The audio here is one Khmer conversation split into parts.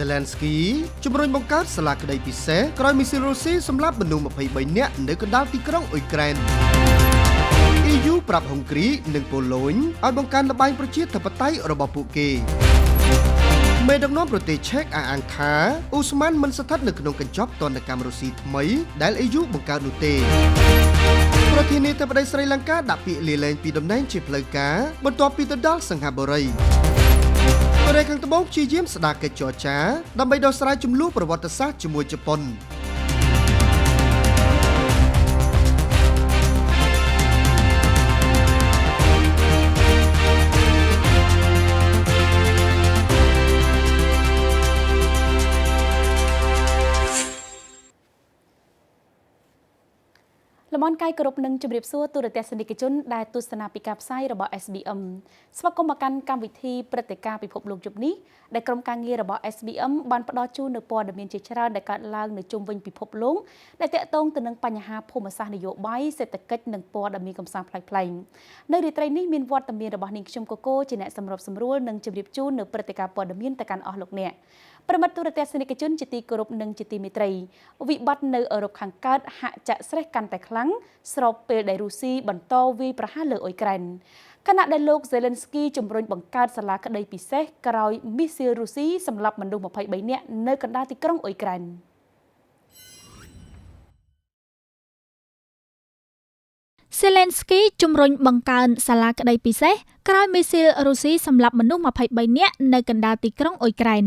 Zelensky ជំរុញបង្កើតសាលាក្តីពិសេសក្រោយមីស៊ីលរុស្ស៊ីសម្លាប់មនុស្ស23នាក់នៅកណ្ដាលទីក្រុងអ៊ុយក្រែន EU ប្រាប់ហុងគ្រីនិងប៉ូឡូញឲ្យបង្កើនល្បែងប្រជាធិបតេយ្យរបស់ពួកគេមេដឹកនាំប្រទេសឆេកអះអាងថាអ៊ូស្មានមិនស្ថិតនៅក្នុងកញ្ចប់ទណ្ឌកម្មរុស្ស៊ីថ្មីដែល EU បង្កើតនោះទេប្រធានាធិបតីស្រីលង្កាដាក់ពាក្យលាលែងពីតំណែងជាផ្លូវការបន្ទាប់ពីទៅដល់សិង្ហបុរីកូរ៉េខាងត្បូងព្យាយាមស្ដារកិច្ចចរចាដើម្បីដោះស្រាយជម្លោះប្រវត្តិសាស្ត្រជាមួយជប៉ុនលំអនកាយគ្រប់នឹងជម្រាបសួរទូរទស្សនិកជនដែលទស្សនាពីការផ្សាយរបស់ SBM ស្វាគមន៍មកកាន់កម្មវិធីព្រឹត្តិការណ៍ពិភពលោកយប់នេះដែលក្រុមការងាររបស់ SBM បានផ្ដល់ជូននូវព័ត៌មានជាច្រើនដែលកើតឡើងនៅជុំវិញពិភពលោកដែលទាក់ទងទៅនឹងបញ្ហាភូមិសាស្ត្រនយោបាយសេដ្ឋកិច្ចនិងព័ត៌មានកំសាន្តប្លែកៗនៅរាត្រីនេះមានវត្តមានរបស់នាងខ្ញុំកកូជាអ្នកសម្របសម្រួលនិងជម្រាបជូននៅព្រឹត្តិការណ៍ព័ត៌មានទៅកាន់អស់លោកអ្នកប្រិមត្តទូរទស្សនិកជនជាទីគោរពនិងជាទីមេត្រីវិបត្តិនៅអឺរ៉ុបខាងកើតហាក់ចាក់ស្រេះកាន់តែខ្លាំងស្របពេលដែលរុស្ស៊ីបន្តវាយប្រហារលើអ៊ុយក្រែនខណៈដែលលោក Zelensky ជំរុញបង្កើតសាលាក្តីពិសេសក្រោយមីស៊ីលរុស្ស៊ីសម្លាប់មនុស្ស23នាក់នៅកណ្ដាលទីក្រុងអ៊ុយក្រែនZelensky ជំរុញបង្កើនសាលាក្តីពិសេសក្រោយមីស៊ីលរុស្ស៊ីសម្លាប់មនុស្ស23នាក់នៅកណ្ដាលទីក្រុងអ៊ុយក្រែន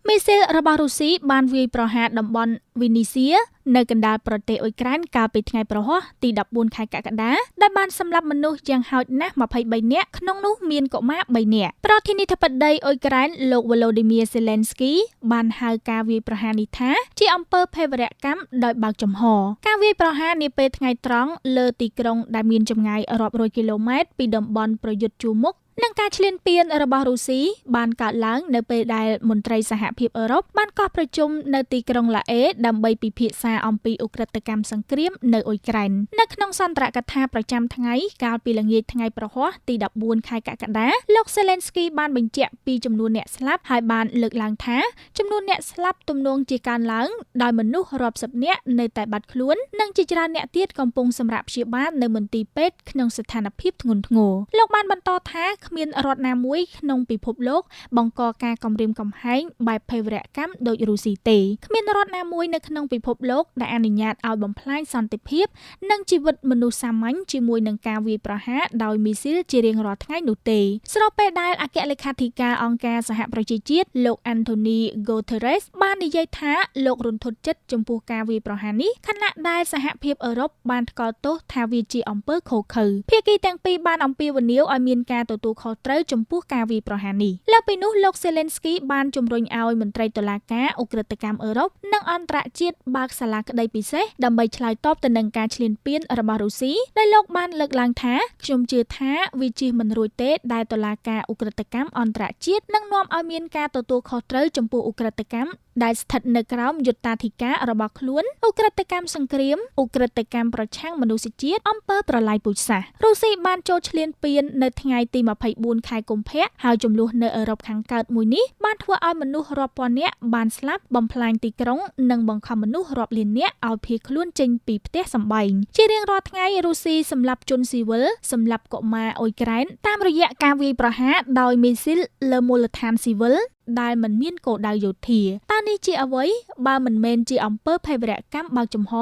មីស៊ីលរបស់រុស្ស៊ីបានវាយប្រហារតំបន់វីនីសៀនៅកណ្ដាលប្រទេសអ៊ុយក្រែនកាលពីថ្ងៃប្រហ័សទី14ខែកក្កដាដែលបានសម្លាប់មនុស្សយ៉ាងហោចណាស់23នាក់ក្នុងនោះមានកុមារ3នាក់ប្រធានាធិបតីអ៊ុយក្រែនលោក Volodymyr Zelensky បានហៅការវាយប្រហារនេះថាជាអំពើភេរវកម្មដោយបើកចំហការវាយប្រហារនាពេលថ្ងៃត្រង់លើទីក្រុងដែលមានចម្ងាយរាប់រយគីឡូម៉ែត្រពីតំបន់ប្រយុទ្ធជួរមុខនិងការឈ្លានពានរបស់រុស្ស៊ីបានកើតឡើងនៅពេលដែលមន្ត្រីសហភាពអឺរ៉ុបបានកោះប្រជុំនៅទីក្រុងឡាអេដើម្បីពិភាក្សាអំពីឧក្រិដ្ឋកម្មសង្គ្រាមនៅអ៊ុយក្រែននៅក្នុងសន្ទរកថាប្រចាំថ្ងៃកាលពីល្ងាចថ្ងៃប្រហ័សទី14ខែកក្កដាលោក Zelensky បានបញ្ជាក់ពីចំនួនអ្នកស្លាប់ហើយបានលើកឡើងថាចំនួនអ្នកស្លាប់ទំនងជាកើនឡើងដោយមនុស្សរាប់សិបនាក់នៅតែបាត់ខ្លួននិងជាច្រើនអ្នកទៀតកំពុងសម្រាប់ព្យាបាលនៅមន្ទីរពេទ្យក្នុងស្ថានភាពធ្ងន់ធ្ងរលោកបានបន្តថាគ្មានរដ្ឋណាមួយក្នុងពិភពលោកបង្កការគំរាមកំហែងបែបភេរវកម្មដោយរុស្ស៊ីទេគ្មានរដ្ឋណាមួយនៅក្នុងពិភពលោកដែលអនុញ្ញាតឲ្យបំផ្លាញសន្តិភាពនិងជីវិតមនុស្សសាមញ្ញជាមួយនឹងការវាយប្រហារដោយមីស៊ីលជារៀងរាល់ថ្ងៃនោះទេស្របពេលដែលអគ្គលេខាធិការអង្គការសហប្រជាជាតិលោក Anthony Guterres បាននិយាយថាលោករន្ធត់ចិត្តចំពោះការវាយប្រហារនេះខណៈដែលសហភាពអឺរ៉ុបបានថ្កោលទោសថាវាជាអំពើឃោរឃៅភាគីទាំងពីរបានអំពាវនាវឲ្យមានការទទួលខុសត្រូវចំពោះការវាយប្រហារនេះលើពីនោះលោក Zelensky បានជំរុញឲ្យមន្ត្រីតុលាការឧក្រិដ្ឋកម្មអឺរ៉ុបនិងអន្តរជាតិបើកសាលាក្តីពិសេសដើម្បីឆ្លើយតបទៅនឹងការឈ្លានពានរបស់រុស្ស៊ីដែលលោកបានលើកឡើងថាខ្ញុំជឿថាវាជិះមិនរួចទេដែលតុលាការឧក្រិដ្ឋកម្មអន្តរជាតិនឹងនាំឲ្យមានការទទួលខុសត្រូវចំពោះឧក្រិដ្ឋកម្មដែលស្ថិតនៅក្រោមយុត្តាធិការរបស់ខ្លួនឧក្រិដ្ឋកម្មសង្គ្រាមឧក្រិដ្ឋកម្មប្រឆាំងមនុស្សជាតិអំពើប្រល័យពូជសាសន៍រុស្ស៊ីបានចូលឈ្លានពាននៅថ្ងៃទី24ខែកុម្ភៈហើយចំនួននៅអឺរ៉ុបខាងកើតមួយនេះបានធ្វើឲ្យមនុស្សរាប់ពាន់នាក់បានស្លាប់បំផ្លាញទីក្រុងនិងបង្ខំមនុស្សរាប់លាននាក់ឲ្យភៀសខ្លួនចេញពីផ្ទះសម្បែងជារៀងរាល់ថ្ងៃរុស្ស៊ីសម្លាប់ជនស៊ីវិលសម្លាប់កុមារអ៊ុយក្រែនតាមរយៈការវាយប្រហារដោយមីស៊ីលលើមូលដ្ឋានស៊ីវិលដែលមិនមានគោលដៅយោធាតើនេះជាអ្វីបើមិនមែនជាអំពើភេរវកម្មបើកចំហ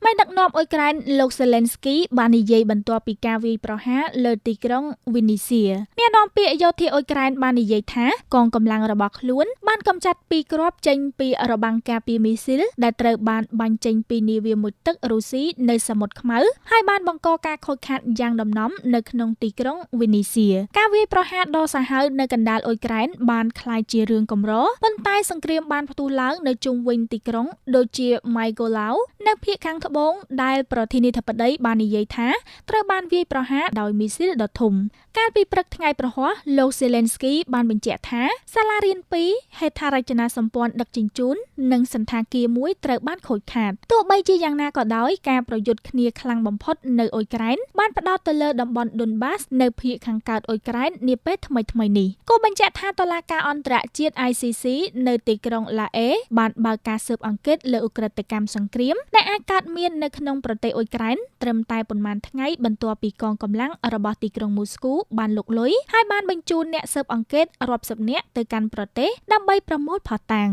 មេដឹកនាំអ៊ុយក្រែនលោក Zelensky បាននិយាយបន្ទាប់ពីការវាយប្រហារលើទីក្រុងវីនីសៀអ្នកនាំពាក្យយោធាអ៊ុយក្រែនបាននិយាយថាកងកម្លាំងរបស់ខ្លួនបានកម្ចាត់2គ្រាប់ចេញពីរបាំងការពារមីស៊ីលដែលត្រូវបានបាញ់ចេញពីនាវាមុជទឹករុស្ស៊ីនៅសមុទ្រខ្មៅហើយបានបង្កការខូចខាតយ៉ាងដំណំនៅក្នុងទីក្រុងវីនីសៀការវាយប្រហារដ៏សាហាវនៅកណ្ដាលអ៊ុយក្រែនបានក្លាយជារឿងកម្រប៉ុន្តែសង្គ្រាមបានផ្ទុះឡើងនៅជុំវិញទីក្រុងដូចជា Mykolaiv នៅភាគខាងត្បូងដែលប្រធានាធិបតីបាននិយាយថាត្រូវបានវាយប្រហារដោយមីស៊ីលដ៏ធំកាលពីព្រឹកថ្ងៃប្រហ័សលោក Zelensky បានបញ្ជាក់ថាសាលារៀន2ហេដ្ឋារចនាសម្ព័ន្ធដឹកជញ្ជូននិងសន្តាគារមួយត្រូវបានខូចខាតទោះបីជាយ៉ាងណាក៏ដោយការប្រយុទ្ធគ្នាខ្លាំងបំផុតនៅអ៊ុយក្រែនបានផ្ដោតទៅលើតំបន់ Donbas នៅភាគខាងកើតអ៊ុយក្រែននាពេលថ្មីៗនេះគូបញ្ជាក់ថាតុលាការអន្តរ ជាតិ ICC នៅទីក្រុងឡាអេបានបើកការស៊ើបអង្កេតលើឧក្រិដ្ឋកម្មសង្គ្រាមដែលអាចកើតមាននៅក្នុងប្រទេសអ៊ុយក្រែនត្រឹមតែប៉ុន្មានថ្ងៃបន្ទាប់ពីកងកម្លាំងរបស់ទីក្រុងមូស្គូបានលុកលុយហើយបានបញ្ជូនអ្នកស៊ើបអង្កេតរាប់សិបនាក់ទៅកាន់ប្រទេសដើម្បីប្រមូលភស្តុតាង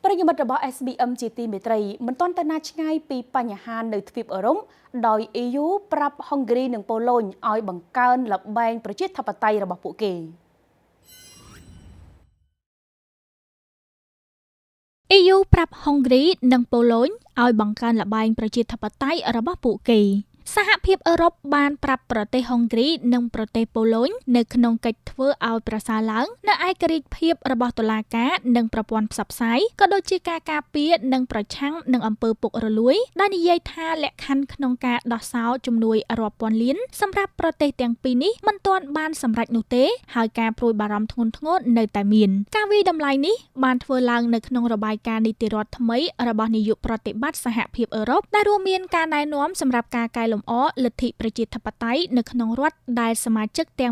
ប្រិយមិត្តរបស់ SBM ជាទីមេត្រីមិនទាន់ទៅណាឆ្ងាយពីបញ្ហានៅទ្វីបអឺរ៉ុបដោយ EU ប្រាប់ហុងគ្រីនិងប៉ូឡូញឲ្យបង្កើនល្បែងប្រជាធិបតេយ្យរបស់ពួកគេ EU ប្រាប់ហុងគ្រីនិងប៉ូឡូញឲ្យបង្កើនល្បែងប្រជាធិបតេយ្យរបស់ពួកគេសហភាពអឺរ៉ុបបានប្រាប់ប្រទេសហុងគ្រីនិងប្រទេសប៉ូឡូញនៅក្នុងកិច្ចធ្វើឲ្យប្រសើរឡើងនៅឯករាជ្យភាពរបស់តុលាការនិងប្រព័ន្ធផ្សព្វផ្សាយក៏ដូចជាការការពារនិងប្រឆាំងនឹងអំពើពុករលួយដែលនិយាយថាលក្ខខណ្ឌក្នុងការដោះសោជំនួយរាប់ពាន់លានសម្រាប់ប្រទេសទាំងពីរនេះមិនទាន់បានសម្រេចនោះទេហើយការព្រួយបារម្ភធ្ងន់ធ្ងរនៅតែមានការវិយតម្លៃនេះបានធ្វើឡើងនៅក្នុងរបាយការណ៍នីតិរដ្ឋថ្មីរបស់នាយកប្រតិបត្តិសហភាពអឺរ៉ុបដែលរួមមានការណែនាំសម្រាប់ការកែលម្អលទ្ធិប្រជាធិបតេយ្យនៅក្នុងរដ្ឋដែលសមាជិកទាំង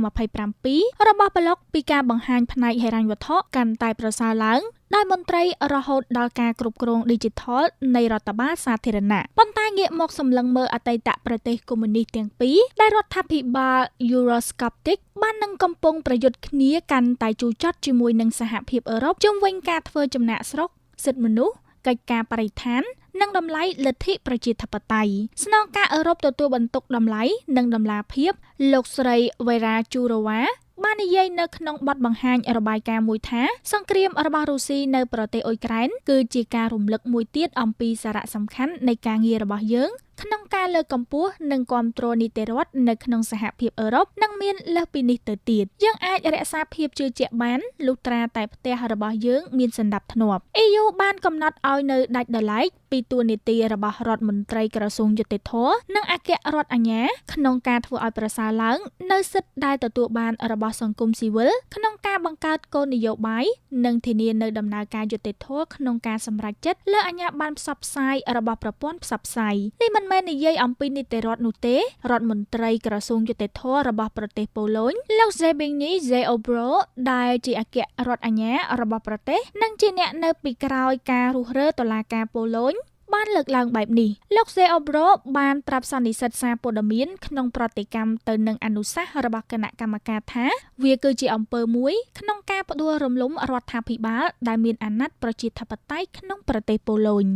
27របស់ប្លុកពីការបង្ហាញផ្នែកហិរញ្ញវត្ថុកាន់តែប្រសើរឡើងដោយមន្ត្រីរហូតដល់ការគ្រប់គ្រងឌីជីថលនៃរដ្ឋបាលសាធារណៈប៉ុន្តែងាកមកសម្លឹងមើលអតីតប្រទេសកុម្មុយនីសទាំងពីរដែលរដ្ឋាភិបាល Eurosceptic បាននឹងកំពុងប្រយុទ្ធគ្នាកាន់តែជូរចត់ជាមួយនឹងសហភាពអឺរ៉ុបជុំវិញការធ្វើចំណាកស្រុកសិទ្ធិមនុស្សកិច្ចការបរិស្ថាននិងតម្លៃលទ្ធិប្រជាធិបតេយ្យស្នងការអឺរ៉ុបទទួលបន្ទុកតម្លៃនិងតម្លាភាពលោកស្រី Vera Jourova បាននិយាយនៅក្នុងបទបង្ហាញរបាយការណ៍មួយថាសង្គ្រាមរបស់រុស្ស៊ីនៅប្រទេសអ៊ុយក្រែនគឺជាការរំលឹកមួយទៀតអំពីសារៈសំខាន់នៃការងាររបស់យើងក្នុងការលើកកម្ពស់និងគាំទ្រនីតិរដ្ឋនៅក្នុងសហភាពអឺរ៉ុបនិងមានលើសពីនេះទៅទៀតយើងអាចរក្សាភាពជឿជាក់បានលុះត្រាតែផ្ទះរបស់យើងមានសណ្ដាប់ធ្នាប់ EU បានកំណត់ឲ្យនៅដាច់ដោយឡែកពីតួនាទីរបស់រដ្ឋមន្ត្រីក្រសួងយុតិធធម៌និងអគ្គរដ្ឋអាជ្ញាក្នុងការធ្វើឲ្យប្រសើរឡើងនៅសិទ្ធិដែលទទួលបានរបស់សង្គមស៊ីវិលក្នុងការបង្កើតគោលនយោបាយនិងធានានៅដំណើរការយុតិធធម៌ក្នុងការសម្រេចចិត្តលើអាជ្ញាប័ណ្ណផ្សព្វផ្សាយរបស់ប្រព័ន្ធផ្សព្វផ្សាយនេះមិនមែននិយាយអំពីនីតិរដ្ឋនោះទេរដ្ឋមន្ត្រីក្រសួងយុតិធធម៌របស់ប្រទេសប៉ូឡូញលោក Zbigniew Ziobro ដែលជាអគ្គរដ្ឋអាជ្ញារបស់ប្រទេសនិងជាអ្នកនៅពីក្រោយការរុះរើតុលាការប៉ូឡូញបានលើកឡើងបែបនេះលោក Ziobro បានប្រាប់សន្និសីទសារព័ត៌មានក្នុងប្រតិកម្មទៅនឹងអនុសាសន៍របស់គណៈកម្មការថាវាគឺជាអំពើមួយក្នុងការផ្ដួលរំលំរដ្ឋាភិបាលដែលមានអាណត្តិប្រជាធិបតេយ្យក្នុងប្រទេសប៉ូឡូញ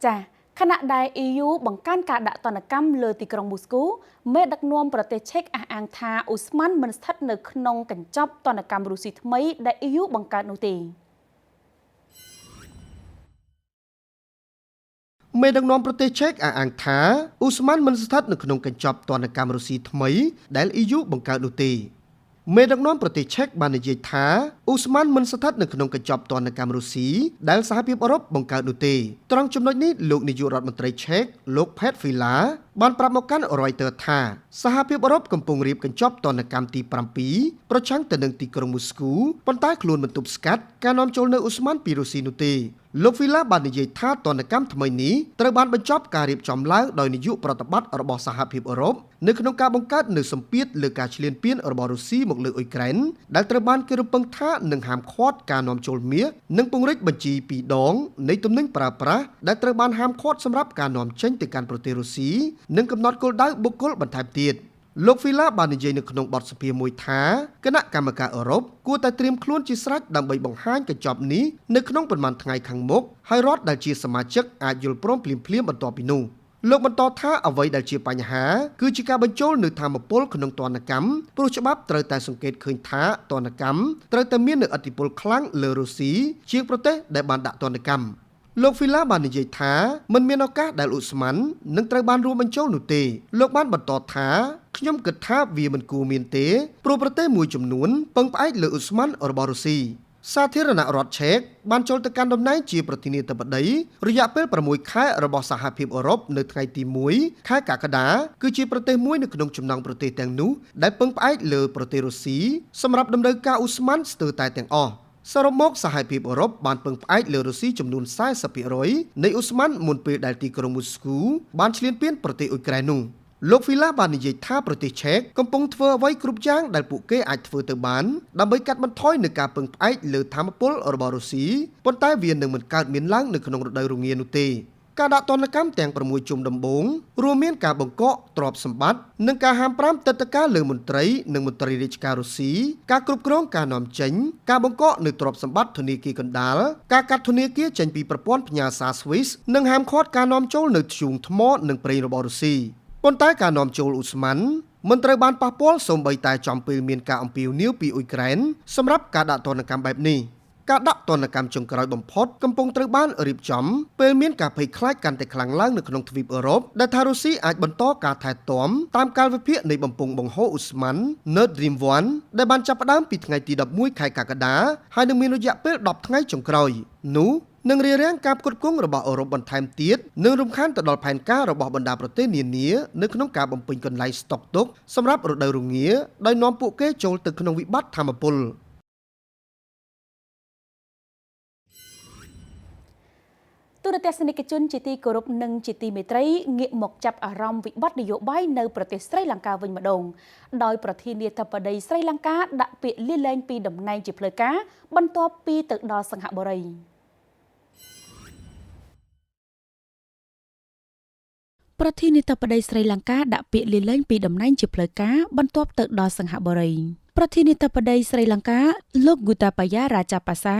ចា៎ខណៈដែល EU បង្កើនការដាក់ទណ្ឌកម្មលើទីក្រុងមូស្គូមេដឹកនាំប្រទេសឆេកអះអាងថាអ៊ូស្ម៉ាន់មិនស្ថិតនៅក្នុងកញ្ចប់ទណ្ឌកម្មរុស្ស៊ីថ្មីដែល EU បង្កើតនោះទេមេដឹកនាំប្រទេសឆេកអះអាងថាអ៊ូស្ម៉ាន់មិនស្ថិតនៅក្នុងកញ្ចប់ទណ្ឌកម្មរុស្ស៊ីថ្មីដែល EU បង្កើតនោះទេមេដឹកនាំប្រទេសឆេកបាននិយាយថាអ៊ូស្ម៉ាន់មិនស្ថិតនៅក្នុងកញ្ចប់ទណ្ឌកម្មរុស្ស៊ីដែលសហភាពអឺរ៉ុបបង្កើតនោះទេត្រង់ចំណុចនេះលោកនាយករដ្ឋមន្ត្រីឆេកលោក Petr Fiala បានប្រាប់មកកាន់ Reuters ថាសហភាពអឺរ៉ុបកំពុងរៀបកញ្ចប់ទណ្ឌកម្មទី7ប្រឆាំងទៅនឹងទីក្រុងមូស្គូប៉ុន្តែខ្លួនមិនទប់ស្កាត់ការនាំចូលនៅអ៊ូស្ម៉ាន់ពីរុស្ស៊ីនោះទេលោក Fiala បាននិយាយថាទណ្ឌកម្មថ្មីនេះត្រូវបានបញ្ចប់ការរៀបចំឡើងដោយនាយកប្រតិបត្តិរបស់សហភាពអឺរ៉ុបនៅក្នុងការបង្កើតនូវសម្ពាធលើការឈ្លានពានរបស់រុស្ស៊ីមកលើអ៊ុយក្រែនដែលត្រូវបានគេរំពឹងថានឹងហាមឃាត់ការនាំចូលមាសនិងពង្រីកបញ្ជី2ដងនៃទំនិញប្រើប្រាស់ដែលត្រូវបានហាមឃាត់សម្រាប់ការនាំចេញទៅកាន់ប្រទេសរុស្ស៊ីនិងកំណត់គោលដៅបុគ្គលបន្ថែមទៀតលោក Fiala បាននិយាយនៅក្នុងបទសភាមួយថាគណៈកម្មការអឺរ៉ុបគួរតែត្រៀមខ្លួនជាស្រេចដើម្បីបង្ហាញកញ្ចប់នេះនៅក្នុងប៉ុន្មានថ្ងៃខាងមុខហើយរដ្ឋដែលជាសមាជិកអាចយល់ព្រមភ្លាមៗបន្ទាប់ពីនោះលោកបន្តថាអ្វីដែលជាបញ្ហាគឺជាការបញ្ចូលនៅធម្មពលក្នុងទណ្ឌកម្មព្រោះច្បាប់ត្រូវតែសង្កេតឃើញថាទណ្ឌកម្មត្រូវតែមាននូវឥទ្ធិពលខ្លាំងលើរុស្ស៊ីជាងប្រទេសដែលបានដាក់ទណ្ឌកម្មលោក Fiala បាននិយាយថាមិនមានឱកាសដែលអ៊ូស្ម៉ាន់នឹងត្រូវបានរួមបញ្ចូលនោះទេលោកបានបន្តថាខ្ញុំគិតថាវាមិនគួរមានទេព្រោះប្រទេសមួយចំនួនពឹងផ្អែកលើអ៊ូស្ម៉ាន់របស់រុស្ស៊ីសាធារណរដ្ឋឆេកបានចូលទៅកាន់តំណែងជាប្រធានាធិបតីរយៈពេល6ខែរបស់សហភាពអឺរ៉ុបនៅថ្ងៃទី1ខែកក្កដាគឺជាប្រទេសមួយនៅក្នុងចំណោមប្រទេសទាំងនោះដែលពឹងផ្អែកលើប្រទេសរុស្ស៊ីសម្រាប់តម្រូវការអ៊ូស្ម៉ាន់ស្ទើរតែទាំងអស់ សរុបមកសហភាពអឺរ៉ុបបានពឹងផ្អែកលើរុស្ស៊ីចំនួន 40% នៃឧស្ម័នមុនពេលដែលទីក្រុងមូស្គូបានឈ្លានពានប្រទេសអ៊ុយក្រែននោះលោកហ្វីឡាបាននិយាយថាប្រទេសឆែកកំពុងធ្វើអ្វីគ្រប់យ៉ាងដែលពួកគេអាចធ្វើទៅបានដើម្បីកាត់បន្ថយនូវការពឹងផ្អែកលើថាមពលរបស់រុស្ស៊ីប៉ុន្តែវានឹងមិនកើតមានឡើងនៅក្នុងរដូវរងានោះទេការដាក់ទណ្ឌកម្មទាំង6ជុំដំបូងរួមមានការបង្កកទ្រព្យសម្បត្តិនិងការហាម5ទឹកតការលើមន្ត្រីនិងមន្ត្រីរាជការរុស្ស៊ីការគ្រប់គ្រងការនាំចេញការបង្កកនូវទ្រព្យសម្បត្តិធនាគារកណ្ដាលការកាត់ធនាគារចេញពីប្រព័ន្ធផ្ញើសារ Swiss និងហាមឃាត់ការនាំចូលនៅធ្យូងថ្មនិងប្រេងរបស់រុស្ស៊ីប៉ុន្តែការនាំចូលឧស្ម័នមិនត្រូវបានប៉ះពាល់សូម្បីតែចំពេលមានការអំពាវនាវពីអ៊ុយក្រែនសម្រាប់ការដាក់ទណ្ឌកម្មបែបនេះការដាក់ទណ្ឌកម្មចុងក្រោយបំផុតកំពុងត្រូវបានរៀបចំពេលមានការភ័យខ្លាចកាន់តែខ្លាំងឡើងនៅក្នុងទ្វីបអឺរ៉ុបដែលថារុស្ស៊ីអាចបន្តការថែទាំតាមកាលវិភាគនៃបំពង់បង្ហូរឧស្ម័ន Nord Stream 1ដែលបានចាប់ផ្ដើមពីថ្ងៃទី11ខែកក្កដាហើយនឹងមានរយៈពេល10ថ្ងៃចុងក្រោយនោះនឹងរារាំងការផ្គត់ផ្គង់របស់អឺរ៉ុបបន្ថែមទៀតនិងរំខានទៅដល់ផែនការរបស់បណ្ដាប្រទេសនានានៅក្នុងការបំពេញកន្លែងស្តុកទុកសម្រាប់រដូវរងាដោយនាំពួកគេចូលទៅក្នុងវិបត្តិថាមពលទូរទស្សនិកជនជាទីគោរពនិងជាទីមេត្រីងាកមកចាប់អារម្មណ៍វិបត្តិនយោបាយនៅប្រទេសស្រីលង្កាវិញម្ដងដោយប្រធានាធិបតីស្រីលង្កាដាក់ពាក្យលាលែងពីតំណែងជាផ្លូវការបន្ទាប់ពីទៅដល់សិង្ហបុរីប្រធានាធិបតីស្រីលង្កាដាក់ពាក្យលាលែងពីតំណែងជាផ្លូវការបន្ទាប់ទៅដល់សិង្ហបុរីប្រធានាធិបតីស្រីលង្កាលោក Gotabaya Rajapaksa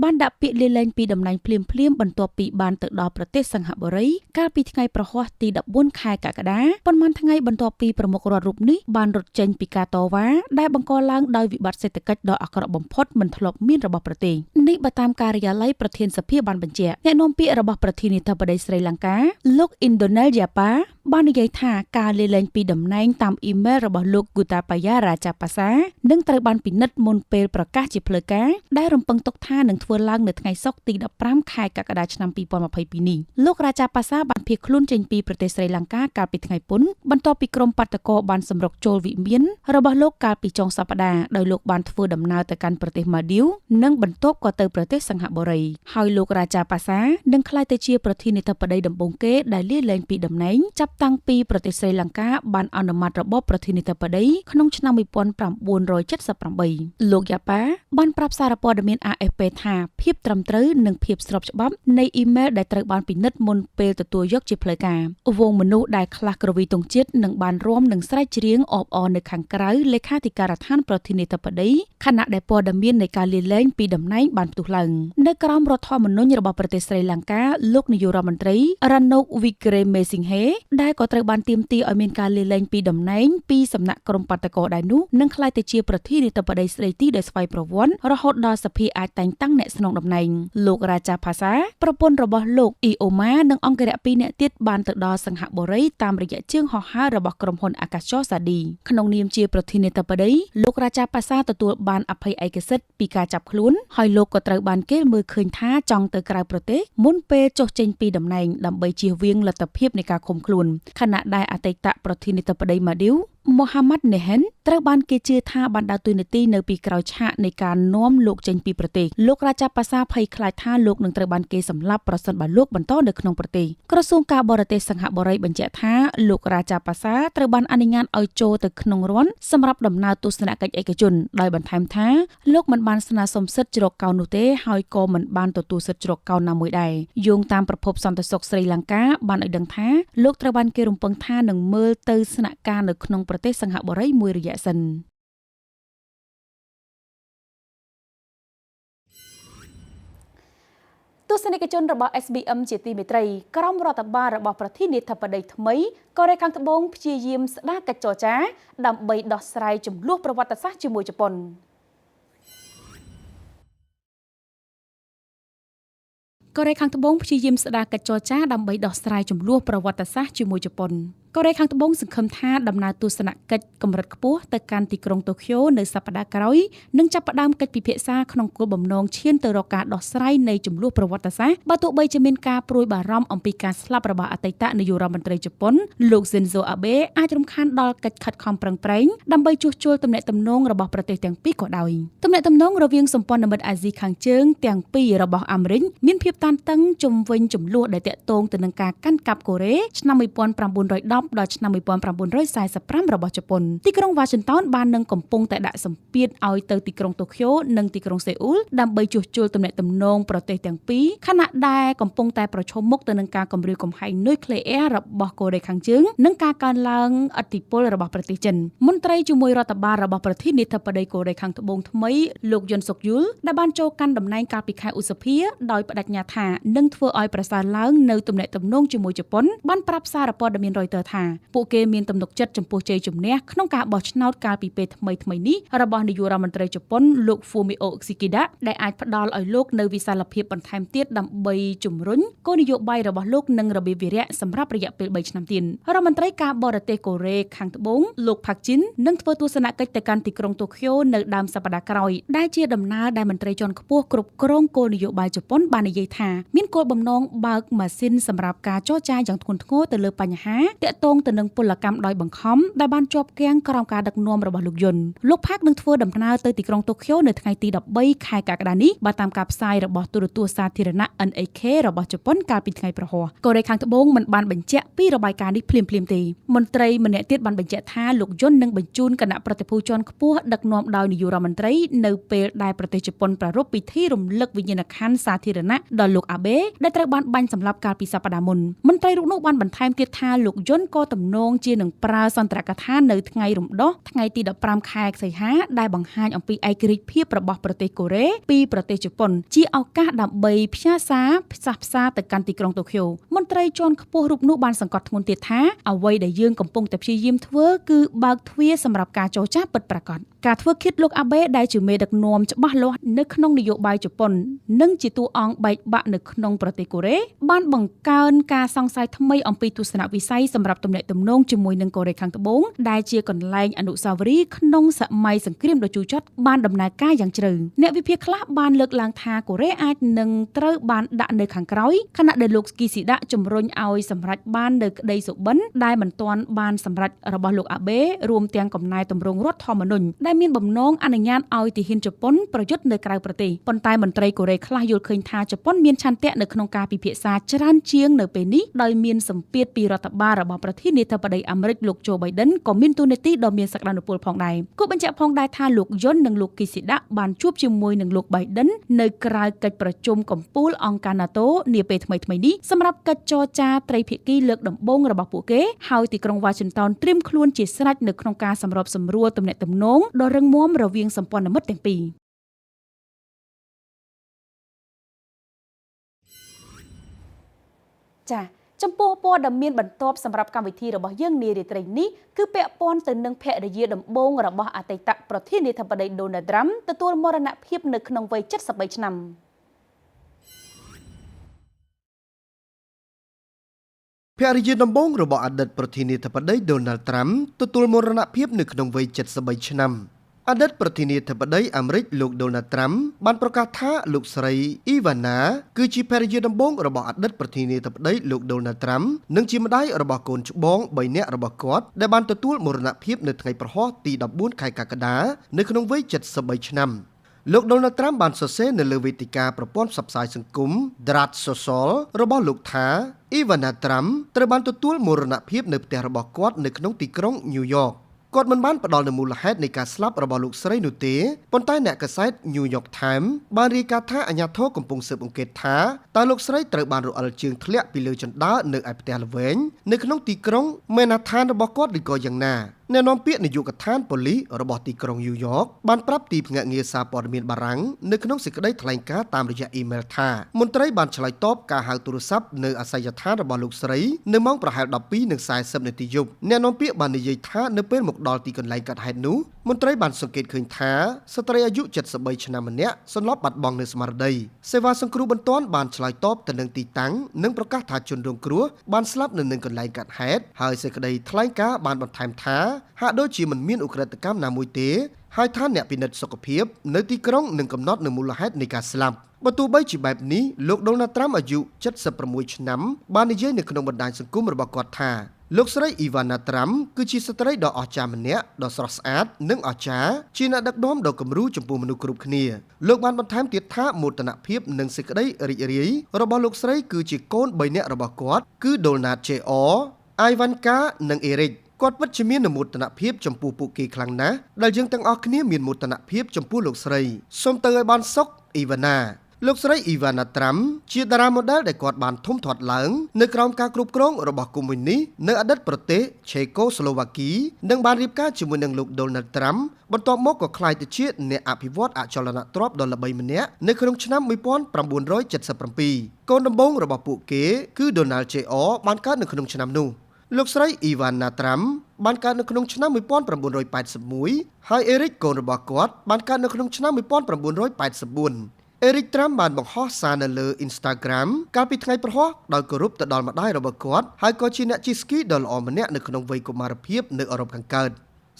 បានដាក់ពាក្យលាលែងពីតំណែងភ្លាមៗបន្ទាប់ពីបានទៅដល់ប្រទេសសិង្ហបុរីកាលពីថ្ងៃប្រហ័សទី14ខែកក្កដាប៉ុន្មានថ្ងៃបន្ទាប់ពីប្រមុខរដ្ឋរូបនេះបានរត់ចេញពីការតវ៉ាដែលបង្កឡើងដោយវិបត្តិសេដ្ឋកិច្ចដ៏អាក្រក់បំផុតមិនធ្លាប់មានរបស់ប្រទេសនេះបើតាមការិយាល័យប្រធានសភាបានបញ្ជាក់អ្នកនាំពាក្យរបស់ប្រធានាធិបតីស្រីលង្កាលោក Indonel Yapa បាននិយាយថាការលាលែងពីតំណែងតាមអ៊ីមែលរបស់លោក Gotabaya Rajapaksa នឹងត្រូវបានពិនិត្យមុនពេលប្រកាសជាផ្លូវការដែលរំពឹងទុកថានឹងធ្វើឡើងនៅថ្ងៃសុក្រទី15ខែកក្កដាឆ្នាំ2022នេះលោករ៉ាចាប៉ាសាបានភៀសខ្លួនចេញពីប្រទេសស្រីលង្កាកាលពីថ្ងៃពុធបន្ទាប់ពីក្រុមបាតកោបានសម្រុកចូលវិមានរបស់លោកកាលពីចុងសប្តាហ៍ដោយលោកបានធ្វើដំណើរទៅកាន់ប្រទេសម៉ាឌីវនិងបន្ទាប់ក៏ទៅប្រទេសសិង្ហបុរីហើយលោករ៉ាចាប៉ាសានឹងក្លាយទៅជាប្រធានាធិបតីដំបូងគេដែលលាលែងពីតំណែងចាប់តាំងពីប្រទេសស្រីលង្កាបានអនុម័តរបបប្រធានាធិបតីក្នុងឆ្នាំ1978លោកយ៉ាប៉ាបានប្រាប់សារព័ត៌មាន AFP ថាភាពត្រឹមត្រូវនិងភាពស្របច្បាប់នៃអ៊ីមែលដែលត្រូវបានពិនិត្យមុនពេលទទួលយកជាផ្លូវការវងមនុស្សដែលខ្លះក្រវីទង់ជាតិនឹងបានរួមនឹងស្រែកច្រៀងអបអរនៅខាងក្រៅលេខាធិការដ្ឋានប្រធានាធិបតីខណៈដែលព័ត៌មាននៃការលាលែងពីតំណែងបានផ្ទុះឡើងនៅក្រោមរដ្ឋធម្មនុញ្ញរបស់ប្រទេសស្រីលង្កាលោកនាយករដ្ឋមន្ត្រី Ranil Wickremesinghe ដែលក៏ត្រូវបានទាមទារឲ្យមានការលាលែងពីតំណែងពីសំណាក់ក្រុមបាតកោដែរនោះនឹងក្លាយទៅជាប្រធានាធិបតីស្រីទីដោយស្វ័យប្រវត្តិរហូតដល់សភាអាចតែងតាំងអ្នកស្នងតំណែងលោករ៉ាចាផាសាប្រពន្ធរបស់លោកអ៊ីអូម៉ានិងអង្គរៈ2នាក់ទៀតបានទៅដល់សិង្ហបុរីតាមរយៈជើងហោះហើររបស់ក្រុមហ៊ុនអាកាសចរសាឌីក្នុងនាមជាប្រធានាធិបតីលោករ៉ាចាផាសាទទួលបានអភ័យឯកសិទ្ធិពីការចាប់ខ្លួនហើយលោកក៏ត្រូវបានគេមើលឃើញថាចង់ទៅក្រៅប្រទេសមុនពេលចុះចេញពីតំណែងដើម្បីជៀសវាងលទ្ធភាពនៃការឃុំខ្លួនខណៈដែលអតីតប្រធានាធិបតីម៉ាឌីវMohamad Nehen ត្រូវបានគេជឿថាបានដើរតួនាទីនៅពីក្រោយឆាកនៃការនាំលោកចេញពីប្រទេសលោករ៉ាចាប៉ាសាភ័យខ្លាចថាលោកនឹងត្រូវបានគេសម្លាប់ប្រសិនបើលោកបន្តនៅក្នុងប្រទេសក្រសួងការបរទេសសិង្ហបុរីបញ្ជាក់ថាលោករ៉ាចាប៉ាសាត្រូវបានអនុញ្ញាតឲ្យចូលទៅក្នុងរន្ធសម្រាប់ដំណើរទស្សនកិច្ចឯកជនដោយបន្ថែមថាលោកមិនបានស្នើសុំសិទ្ធិជ្រកកោននោះទេហើយក៏មិនបានទទួលសិទ្ធិជ្រកកោនណាមួយដែរយោងតាមប្រភពសន្តិសុខស្រីលង្កាបានឲ្យដឹងថាលោកត្រូវបានគេរំពឹងថានឹងមើលទៅស្នាក់ការនៅក្នុងប្រទេសសិង្ហបុរីមួយរយៈសិនទស្សនិកជនរបស់ SBM ជាទីមេត្រីក្រុមរដ្ឋបាលរបស់ប្រធានាធិបតីថ្មីកូរ៉េខាងត្បូងព្យាយាមស្ដារកិច្ចចរចាដើម្បីដោះស្រាយជម្លោះប្រវត្តិសាស្ត្រជាមួយជប៉ុនកូរ៉េខាងត្បូងព្យាយាមស្ដារកិច្ចចរចាដើម្បីដោះស្រាយជម្លោះប្រវត្តិសាស្ត្រជាមួយជប៉ុន កូរ៉េខាងត្បូងសង្ឃឹមថាដំណើរទស្សនកិច្ចកម្រិតខ្ពស់ទៅកាន់ទីក្រុងតូក្យូនៅសប្តាហ៍ក្រោយនឹងចាប់ផ្ដើមកិច្ចពិភាក្សាក្នុងគោលបំណងឈានទៅរកការដោះស្រាយនៃជម្លោះប្រវត្តិសាស្ត្របើទោះបីជាមានការព្រួយបារម្ភអំពីការស្លាប់របស់អតីតនាយករដ្ឋមន្ត្រីជប៉ុនលោក Shinzo Abe អាចរំខានដល់កិច្ចខិតខំប្រឹងប្រែងដើម្បីជួសជុលទំនាក់ទំនងរបស់ប្រទេសទាំងពីរក៏ដោយទំនាក់ទំនងរវាងសម្ព័ន្ធមិត្តអាស៊ីខាងជើងទាំងពីររបស់អាមេរិកមានភាពតានតឹងជុំវិញជម្លោះដែលទាក់ទងទៅនឹងការកាន់កាប់កូរ៉េឆ្នាំ1910ដល់ឆ្នាំ1945របស់ជប៉ុនទីក្រុង Washington បាននឹងកំពុងតែដាក់សម្ពាធឲ្យទៅទីក្រុងតូក្យូនិងទីក្រុងសេអ៊ូលដើម្បីជួសជុលទំនាក់ទំនងប្រទេសទាំងពីរខណៈដែលកំពុងតែប្រឈមមុខទៅនឹងការគំរាមកំហែងនុយក្លេអ៊ែររបស់កូរ៉េខាងជើងនិងការកើនឡើងឥទ្ធិពលរបស់ប្រទេសចិនមន្ត្រីជាមួយរដ្ឋបាលរបស់ប្រធានាធិបតីកូរ៉េខាងត្បូងថ្មីលោកយុនសុកយុលដែលបានចូលកាន់តំណែងកាលពីខែឧសភាដោយបដិញ្ញាថានឹងធ្វើឲ្យប្រសើរឡើងនៅទំនាក់ទំនងជាមួយជប៉ុនបានប្រាប់សារព័ត៌មាន Reuters ថាពួកគេមានទំនុកចិត្តចំពោះជ័យជំនះក្នុងការបោះឆ្នោតកាលពីពេលថ្មីៗនេះរបស់នាយករដ្ឋមន្ត្រីជប៉ុនលោក Fumio Kishida ដែលអាចផ្ដល់ឲ្យលោកនៅវិសាលភាពបន្ថែមទៀតដើម្បីជំរុញគោលនយោបាយរបស់លោកនិងរបៀបវារៈសម្រាប់រយៈពេល3ឆ្នាំទៀតរដ្ឋមន្ត្រីការបរទេសកូរ៉េខាងត្បូងលោក Park Jin នឹងធ្វើទស្សនកិច្ចទៅកាន់ទីក្រុងតូក្យូនៅដើមសប្តាហ៍ក្រោយដែលជាដំណើរដែលមន្ត្រីជាន់ខ្ពស់គ្រប់គ្រងគោលនយោបាយជប៉ុនបាននិយាយថាមានគោលបំណងបើកម៉ាស៊ីនសម្រាប់ការចរចាយ៉ាងធ្ងន់ធ្ងរទៅលើបញ្ហាទាក់ទងទៅនឹងពលកម្មដោយបង្ខំដែលបានជាប់គាំងក្រោមការដឹកនាំរបស់លោកយុនលោក Park នឹងធ្វើដំណើរទៅទីក្រុងតូក្យូនៅថ្ងៃទី13ខែកក្កដានេះបើតាមការផ្សាយរបស់ទូរទស្សន៍សាធារណៈ NHK របស់ជប៉ុនកាលពីថ្ងៃប្រហ័សកូរ៉េខាងត្បូងមិនបានបញ្ជាក់ពីរបាយការណ៍នេះភ្លាមៗទេមន្ត្រីម្នាក់ទៀតបានបញ្ជាក់ថាលោកយុននឹងបញ្ជូនគណៈប្រតិភូជាន់ខ្ពស់ដឹកនាំដោយនាយករដ្ឋមន្ត្រីនៅពេលដែលប្រទេសជប៉ុនប្រារព្ធពិធីរំលឹកវិញ្ញាណក្ខន្ធសាធារណៈដល់លោកអាបេដែលត្រូវបានបាញ់សម្លាប់កាលពីសប្តាហ៍មុនមន្ត្រីរូបនោះបានបន្ថែមទៀតថាលោកយុនក៏ទំនងជានឹងប្រើសន្ទរកថានៅថ្ងៃរំដោះថ្ងៃទី15ខែសីហាដែលបង្ហាញអំពីឯករាជ្យភាពរបស់ប្រទេសកូរ៉េពីប្រទេសជប៉ុនជាឱកាសដើម្បីផ្ញើសារផ្សះផ្សាទៅកាន់ទីក្រុងតូក្យូមន្ត្រីជាន់ខ្ពស់រូបនោះបានសង្កត់ធ្ងន់ទៀតថាអ្វីដែលយើងកំពុងតែព្យាយាមធ្វើគឺបើកទ្វារសម្រាប់ការចរចាពិតប្រាកដការធ្វើឃាតលោកអាបេដែលជាមេដឹកនាំច្បាស់លាស់នៅក្នុងនយោបាយជប៉ុននិងជាតួអង្គបែកបាក់នៅក្នុងប្រទេសកូរ៉េបានបង្កើនការសង្ស័យថ្មីអំពីទស្សនវិស័យសម្រាប់ទំនាក់ទំនងជាមួយនឹងកូរ៉េខាងត្បូងដែលជាកន្លែងអនុស្សាវរីយ៍ក្នុងសម័យសង្គ្រាមដ៏ជូរចត់បានដំណើរការយ៉ាងជ្រៅអ្នកវិភាគខ្លះបានលើកឡើងថាកូរ៉េអាចនឹងត្រូវបានដាក់នៅខាងក្រោយខណៈដែលលោកគីស៊ីដាជំរុញឲ្យសម្រេចបាននៅក្តីសុបិនដែលមិនទាន់បានសម្រេចរបស់លោកអាបេរួមទាំងកំណែទម្រង់រដ្ឋធម្មនុញ្ញដែលមានបំណងអនុញ្ញាតឲ្យទាហានជប៉ុនប្រយុទ្ធនៅក្រៅប្រទេសប៉ុន្តែមន្ត្រីកូរ៉េខ្លះយល់ឃើញថាជប៉ុនមានឆន្ទៈនៅក្នុងការពិភាក្សាច្រើនជាងនៅពេលនេះដោយមានសម្ពាធពីរដ្ឋបាលរបស់ប្រធានាធិបតីអាមេរិកលោកโจ Biden ក៏មានតួនាទីដ៏មានសក្តានុពលផងដែរគូបញ្ជាក់ផងដែរថាលោកយុននិងលោកគីស៊ីដាបានជួបជាមួយនឹងលោក Biden នៅក្រៅកិច្ចប្រជុំកំពូលអង្គការ NATO នាពេលថ្មីៗនេះសម្រាប់កិច្ចចរចាត្រីភាគីលើកដំបូងរបស់ពួកគេហើយទីក្រុង Washington ត្រៀមខ្លួនជាស្រេចនៅក្នុងការសម្របសម្រួលទំនាក់ទំនងដ៏រឹងមាំរវាងសម្ព័ន្ធមិត្តទាំងពីរចា៎ចំពោះព័ត៌មានបន្ទាប់សម្រាប់កម្មវិធីរបស់យើងនារាត្រីនេះគឺពាក់ព័ន្ធទៅនឹងភរិយាដំបូងរបស់អតីតប្រធានាធិបតី Donald Trump ទទួលមរណភាពនៅក្នុងវ័យ73ឆ្នាំភរិយាដំបូងរបស់អតីតប្រធានាធិបតី Donald Trump ទទួលមរណភាពនៅក្នុងវ័យ73ឆ្នាំអតីតប្រធានាធិបតីអាមេរិកលោក Donald Trump បានប្រកាសថាលោកស្រី Ivana គឺជាភរិយាដំបូងរបស់អតីតប្រធានាធិបតីលោក Donald Trump និងជាម្ដាយរបស់កូនច្បង3នាក់របស់គាត់ដែលបានទទួលមរណភាពនៅថ្ងៃប្រហ័សទី14ខែកក្កដានៅក្នុងវ័យ73ឆ្នាំលោក Donald Trump បានសរសេរនៅលើវេទិកាប្រព័ន្ធផ្សព្វផ្សាយសង្គម Truth Social របស់លោកថា Ivana Trump ត្រូវបានទទួលមរណភាពនៅផ្ទះរបស់គាត់នៅក្នុងទីក្រុង New Yorkគាត់មិនបានផ្ដល់នូវមូលហេតុនៃការស្លាប់របស់លោកស្រីនោះទេប៉ុន្តែអ្នកកាសែត New York Times បានរាយការណ៍ថាអាជ្ញាធរកំពុងស៊ើបអង្កេតថាតើលោកស្រីត្រូវបានរអិលជើងធ្លាក់ពីលើជណ្ដើរនៅឯផ្ទះល្វែងនៅក្នុងទីក្រុង Manhattan របស់គាត់ឬក៏យ៉ាងណា แนวนอมเปียนยุกฐานปลีระบอบตีกรงนิวยอร์กบานปรับตีพงะเงียซาปอดเมียนบารังในขนมสิกได้แถลงการตามระยะอีเมลท่ามนตรีบานฉลายตอบการหาโทรศัพท์ในอาศัยฐานระบอบลูกสไลในมองประหารดับปี1 สาย10 นาทียุบแนวนอมเปียบานในยัยท่าในเป็นหมกดอลตีกันไหลกัดไฮนูมนตรีบานสังเกตคืนท้าสตรีอายุ73 ชนะมันเนี้ยสลบบัดบองในสมาร์ดเซวาสังครูบรรทอนบานฉลายตอบแต่หนึ่งตีตังหนึ่งประกาศถาจนดวงครัวบานสลับหนึ่งกันไหลกัดไฮดหายเสกได้แถลงการบานบรรทายท้าหากโดยจีมันมีอุกฤษกรรมนามุยเตให้ท่านเนี่ยพินิจสุขภาพในที่กรงหนึ่งกำหนดหนึ่งมูลเหตุในการสลับประตูใบจีแบบนี้ลูกโดนัลด์ทรัมป์อายุ76 ชนะบานในเย่ในขนมบันไดสังคมระบกอดท่าลูกสไลอีวานาทรัมป์คือชีสตรีดอกอาจารย์มันเนี้ยดอกสระสะอาดนึ่งอาจารย์ชีนักดักน้อมดอกกำรูจมพูมนุกรุบขณีลูกบานบรรทามติดท่าโมตนาเพียบหนึ่งสิกได้รีระบลูกสไลคือจีโกนใบเนี้ยระบกอดคือโดนัลด์เจอไอวันกาหนึ่งเอริกกอดวัชมีนมุตนาเพียบจมพูปุกีครั้งนะได้ยังตั้งออกนี้มีมุตนาเพียบจมพูลูกสไลสมเตยบานซกอีวานาลูกสไลอีวานาทรัมป์เชียดาราโมเดลได้กอดบานทุ่มถอดหลังในกรองการกรุบกรองระบบกุมวินีในอดีตประเทศเชโกสโลวากีดังบานรีบการจมูกดังลูกโดนัลด์ทรัมป์บรรทบมกก็คลายติดเชื้อในอภิวัตอาจลนาตรอบดอลลาร์ใบมันเนี้ยในครั้งชนะมีป้อน977 ปีก่อนดำบงระบบปุเก๋คือโดนัลด์เจอบ้านการในครั้งชนะนูลูกสไลอีวานาทรัมป์บ้านการในขนมชนะมีป้อน980 ให้เอริกโกนระบกอดบ้านการในขนมชนะมีป้อน980 เอริกทรัมป์บานบังฮอสาในเลยอินสตาแกรมการปิดไงประฮอกโดยกรุบแต่ดอลมาได้ระบกอดให้กอชินะจิสกี้ดอลออมเนี้ยในขนมวัยกุมารเพียบในอารมณ์ขังเกิด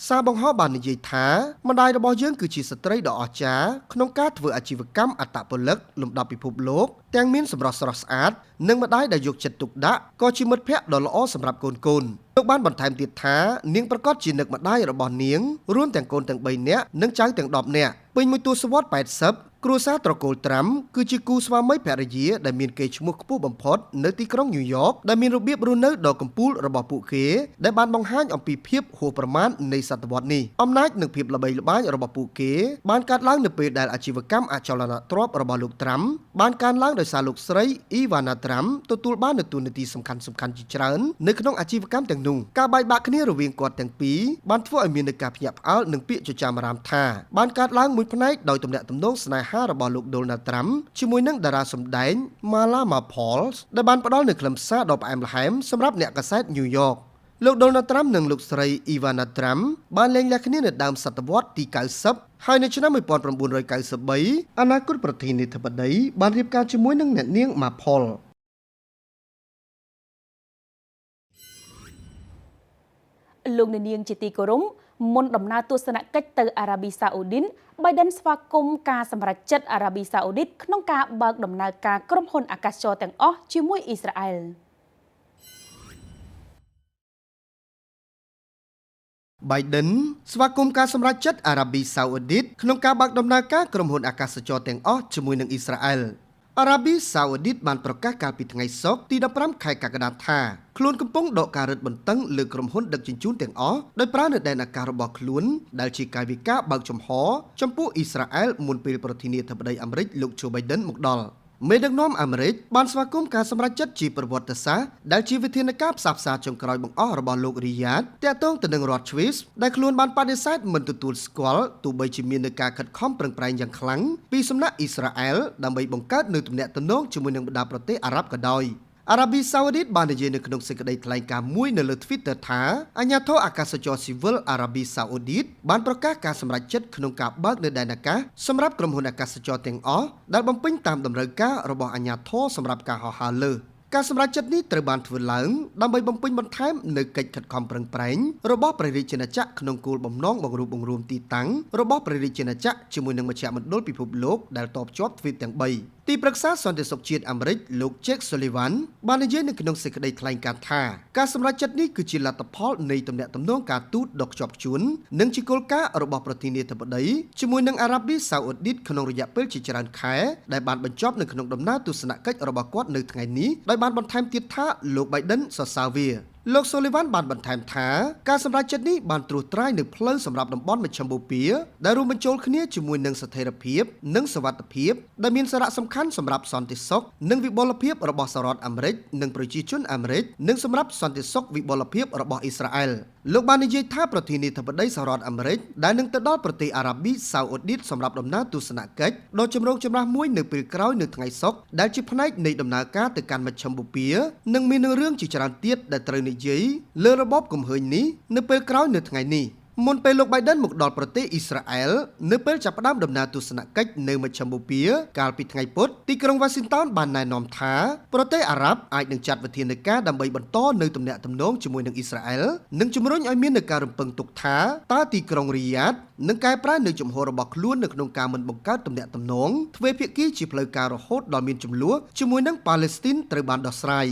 ซาบังฮอบานในยัยท้ามาได้ระบยื่นคือชีสตรีดอกอาจารย์ขนมการถืออาชีวกรรมอัตตาปลึกลุมดับพิภพโลกแตงมินสำหรับสระสะอาดนึ่งมาได้ได้ยกจัดตุกดะก็ชิมดเพะดอลอ้อสำหรับโกนลูกบ้านบรรทายติดท้าเนียงประกอบจีนึกมาได้ระบเนียงร่วมแต่งโกนแต่งใบเนี้ยนึ่งใจแต่งดอกเนี้ยเป็นมือตัวสวอต80ครูซาตรโกลทรัมคือจิกูสวาไม่แพรเยียได้มีเกจมุกผู้บำพดในที่กรุงนิวยอร์กได้มีระเบียบรูนเนอร์ดอกกัมพูลระบบปุเขได้บานบังฮันอมปีเพียบหัวประมาณในศตวรรษนี้อำนาจหนึ่งเพียบระบายระบายระบบปุเขบานการล้างในเปิดได้อาชีวกรรมอาจลนาตรอบระบลูกทรัมบานการล้างโดยสาลูกสไลอีวานาทรัมตัวบ้านในตัวนาทีสำคัญจิตรันในขนมอาชีวกรรมแต่งนุ่งการใบบักนี้ระเวียงกอดแต่งปีบานทั่วมีในการพยับเอาหนึ่งปีจะจามรามท่าบานการล้างมือพนัยโดยตำแหน่งตำแหน่งสนายห้าระบลูกโดนทรัมป์ชิมวยนังดาราสมเด็จมาลามาพอลส์ได้บานประดอลในคลัมซาดอกแอมไฮม์สำหรับเนี่ยกษัตริย์นิวยอร์กลูกโดนัลด์ทรัมป์หนึ่งลูกสไลอีวานาทรัมป์บานเล็งแลคนี้ในดามศตวรรษที่90ให้ในชนะไม่ปอน990อนาคตประเทศในทบดีบานเรียบการชิมวยนังเนี่ยเนียงมาพอลลุงในเนียงจิตีกรุมมนดำนาตัวสนะกัจเตอร์อาราบีซาอุดินไบเดนสวากมการสำหรับจัดอาราบีซาอุดินขนมการเบิกดำนาการกรมพลอากาศโจแต่งอ้อชิมวยอิสราเอลไบเดนสวากมการสำหรับจัดอาราบีซาอุดินขนมการเบิกดำนาการกรมพลอากาศโจแต่งอ้อชิมวยนังอิสราเอลอาราบีซาอุดินបានប្រកាសកាលពីថ្ងៃសុក្រទី15ខែកក្កដាថាខ្លួនកំពុងដកការរឹតបន្តឹងលើក្រុមហ៊ុនដឹកជញ្ជូនទាំងអស់ដោយប្រើនៅដែនអាកាសរបស់ខ្លួនដែលជាកាយវិការបើកចំហចំពោះអ៊ីស្រាអែលមុនពេលប្រធានាធិបតីអាមេរិកលោកโจ ไบเดนមកដល់មេដឹកនាំអាមេរិកបានស្វាគមន៍ការសម្រេចចិត្តជាប្រវត្តិសាស្ត្រដែលជាវិធានការផ្សះផ្សាចុងក្រោយបង្អស់របស់លោករីយ៉ាតទាក់ទងទៅនឹងរដ្ឋស្វីសដែលខ្លួនបានបដិសេធមិនទទួលស្គាល់ទោះបីជាមានការខិតខំប្រឹងប្រែងយ៉ាងខ្លាំងពីសំណាក់អ៊ីស្រាអែលដើម្បីបង្កើតនូវទំនាក់ទំនងជាមួយនឹងបណ្ដាប្រទេសអារ៉ាប់ក៏ដោយអារ៉ាប៊ីសាអូឌីតបាននិយាយនៅក្នុងសេចក្តីថ្លែងការណ៍មួយនៅលើ Twitter ថាអាជ្ញាធរអាកាសចរស៊ីវិលអារ៉ាប៊ីសាអូឌីតបានប្រកាសការសម្រេចចិត្តក្នុងការបើកនៅដែនអាកាសសម្រាប់ក្រុមហ៊ុនអាកាសចរទាំងអស់ដែលបំពេញតាមតម្រូវការរបស់អាជ្ញាធរសម្រាប់ការហោះហើរលើការសម្រេចចិត្តនេះត្រូវបានធ្វើឡើងដើម្បីបំពេញបន្ថែមនៅកិច្ចខិតខំប្រឹងប្រែងរបស់ព្រះរាជាណាចក្រក្នុងគោលបំណងបង្រួបបង្រួមទីតាំងរបស់ព្រះរាជាណាចក្រជាមួយនឹងមជ្ឈមណ្ឌលពិភពលោកដែលតបជាប់ទ្វីបទាំង3ទីប្រឹក្សាសន្តិសុខជាតិអាមេរិកលោក Jake Sullivan បាននិយាយនៅក្នុងសេចក្តីថ្លែងការណ៍ថាការសម្រេចចិត្តនេះគឺជាលទ្ធផលនៃទំនាក់ទំនងការទូតដ៏ខ្ជាប់ខ្ជួននិងជាគោលការណ៍របស់ប្រធានាធិបតីជាមួយនឹងអារ៉ាប៊ីសាអូឌីតក្នុងរយៈពេលជាច្រើនខែដែលបានបញ្ចប់នៅក្នុងដំណើរទស្សនកិច្ចរបស់គាត់នៅថ្ងៃនេះដោយបានបន្ថែមទៀតថាលោក Biden សរសើរវាលោក Sullivan បានបន្ថែមថាការសម្រេចចិត្តនេះបានត្រួសត្រាយនៅផ្លូវសម្រាប់តំបន់មជ្ឈមបូព៌ាដែលរួមបញ្ចូលគ្នាជាមួយនឹងស្ថិរភាពនិងសុវត្ថិភាពដែលមានសារៈសំខាន់សម្រាប់សន្តិសុខនិងវិបុលភាពរបស់សហរដ្ឋអាមេរិកនិងប្រជាជនអាមេរិកនិងសម្រាប់សន្តិសុខវិបុលភាពរបស់អ៊ីស្រាអែល លោកបាននិយាយថាប្រធានាធិបតីសហរដ្ឋអាមេរិកដែលនឹងទៅដល់ប្រទេសអារ៉ាប៊ីសាអូឌីតសម្រាប់ដំណើរទស្សនកិច្ចដ៏ចម្រូងចម្រាសមួយនៅពេលក្រោយនៅថ្ងៃសុក្រដែលជាផ្នែកនៃដំណើរការទៅកាន់មជ្ឈមបូព៌ានិងមានរឿងជាច្រើនទៀតដែលត្រូវនិយាយលើរបបកំហើញនេះនៅពេលក្រោយនៅថ្ងៃនេះមុនពេលលោក Biden មកដល់ប្រទេសអ៊ីស្រាអែលនៅពេលចាប់ផ្ដើមដំណើរទស្សនកិច្ចនៅមជ្ឈមបូព៌ាកាលពីថ្ងៃពុធទីក្រុង Washington បានណែនាំថាប្រទេសអារ៉ាប់អាចនឹងចាត់វិធានការដើម្បីបន្តនៅទំនាក់ទំនងជាមួយនឹងអ៊ីស្រាអែលនិងជំរុញឲ្យមាននូវការរំពឹងទុកថាតើទីក្រុងរីយ៉ាតនឹងកែប្រែនៅជំហររបស់ខ្លួននៅក្នុងការមិនបង្កើតទំនាក់ទំនងទ្វេភាគីជាផ្លូវការរហូតដល់មានជម្លោះជាមួយនឹងប៉ាឡេស្ទីនត្រូវបានដោះស្រាយ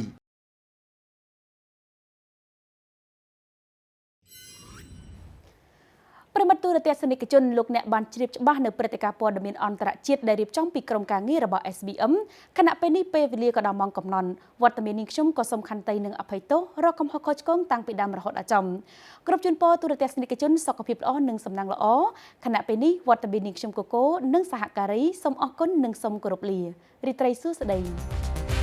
ប្រិមត្តទូរទស្សនិកជនលោកអ្នកបានជ្រាបច្បាស់នៅព្រឹត្តិការណ៍ព័ត៌មានអន្តរជាតិដែលរៀបចំពីក្រុមការងាររបស់ SBM ខណៈពេលនេះពេលវេលាក៏ដល់ម៉ោងកំណត់វត្តមាននេះខ្ញុំក៏សូមខន្តីនឹងអភ័យទោសរកកំហុសខុសឆ្គងតាំងពីដើមរហូតដល់ចំគ្រប់ជូនពរទូរទស្សនិកជនសុខភាពល្អនិងសំណាងល្អខណៈពេលនេះវត្តមាននេះខ្ញុំកូកូនិងសហការីសូមអរគុណនិងសូមគោរពលារីត្រីសួស្តី